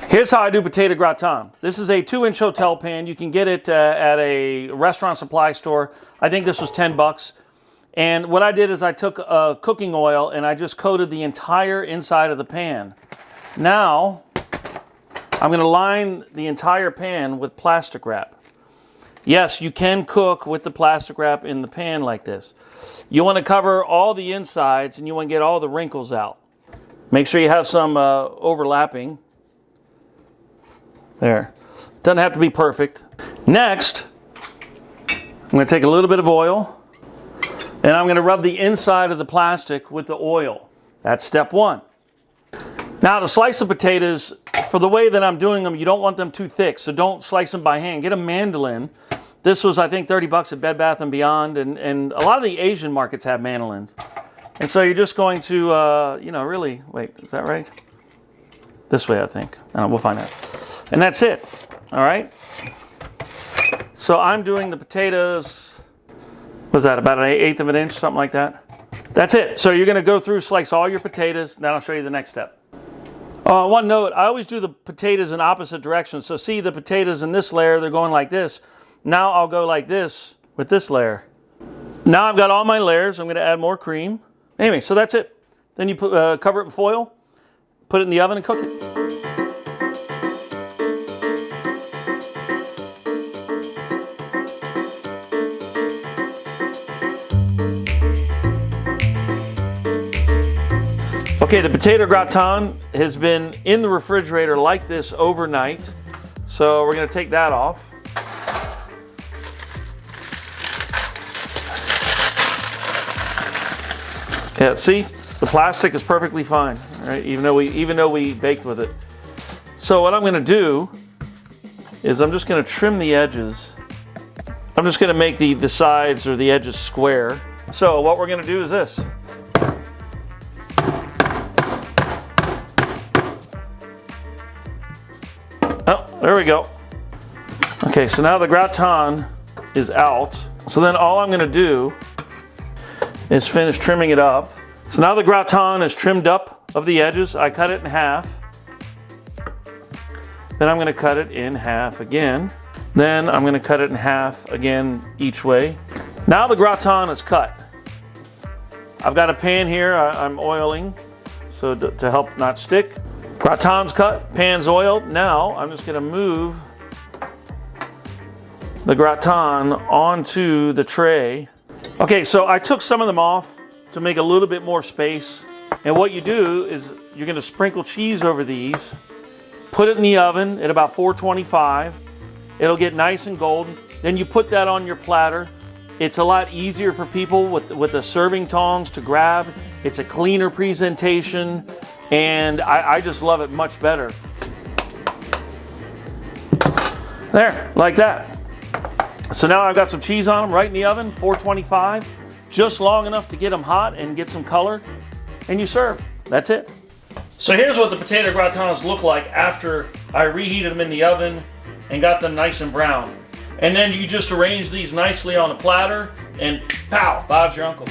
Here's how I do potato gratin. This is a 2-inch hotel pan. You can get it at a restaurant supply store. I think this was 10 bucks. And what I did is I took cooking oil and I just coated the entire inside of the pan. Now, I'm going to line the entire pan with plastic wrap. Yes, you can cook with the plastic wrap in the pan like this. You want to cover all the insides and you want to get all the wrinkles out. Make sure you have some overlapping. There. Doesn't have to be perfect. Next, I'm going to take a little bit of oil and I'm going to rub the inside of the plastic with the oil. That's step one. Now to slice the potatoes, for the way that I'm doing them, you don't want them too thick, so don't slice them by hand. Get a mandolin. This was, I think, 30 bucks at Bed Bath & Beyond, and a lot of the Asian markets have mandolins. And so you're just going to, really, wait, is that right? This way, I think. We'll find out. And that's it, all right? So I'm doing the potatoes, what's that, about 1/8 of an inch, something like that? That's it. So you're gonna go through, slice all your potatoes, then I'll show you the next step. One note, I always do the potatoes in opposite directions. So see the potatoes in this layer, they're going like this. Now I'll go like this with this layer. Now I've got all my layers, I'm gonna add more cream. Anyway, so that's it. Then you put, cover it with foil, put it in the oven and cook it. Okay, the potato gratin has been in the refrigerator like this overnight. So we're gonna take that off. Yeah, see, the plastic is perfectly fine, right? Even though we baked with it. So what I'm gonna do is I'm just gonna trim the edges. I'm just gonna make the sides or the edges square. So what we're gonna do is this. Oh, there we go. Okay, so now the gratin is out. So then all I'm gonna do is finish trimming it up. So now the gratin is trimmed up of the edges. I cut it in half. Then I'm gonna cut it in half again. Then I'm gonna cut it in half again each way. Now the gratin is cut. I've got a pan here I'm oiling so to help not stick. Gratin's cut, pan's oiled. Now I'm just gonna move the gratin onto the tray. Okay, so I took some of them off to make a little bit more space. And what you do is you're gonna sprinkle cheese over these, put it in the oven at about 425. It'll get nice and golden. Then you put that on your platter. It's a lot easier for people with the serving tongs to grab. It's a cleaner presentation. And I just love it much better. There, like that. So now I've got some cheese on them right in the oven, 425, just long enough to get them hot and get some color, and you serve. That's it. So here's what the potato gratins look like after I reheated them in the oven and got them nice and brown. And then you just arrange these nicely on a platter and pow, Bob's your uncle.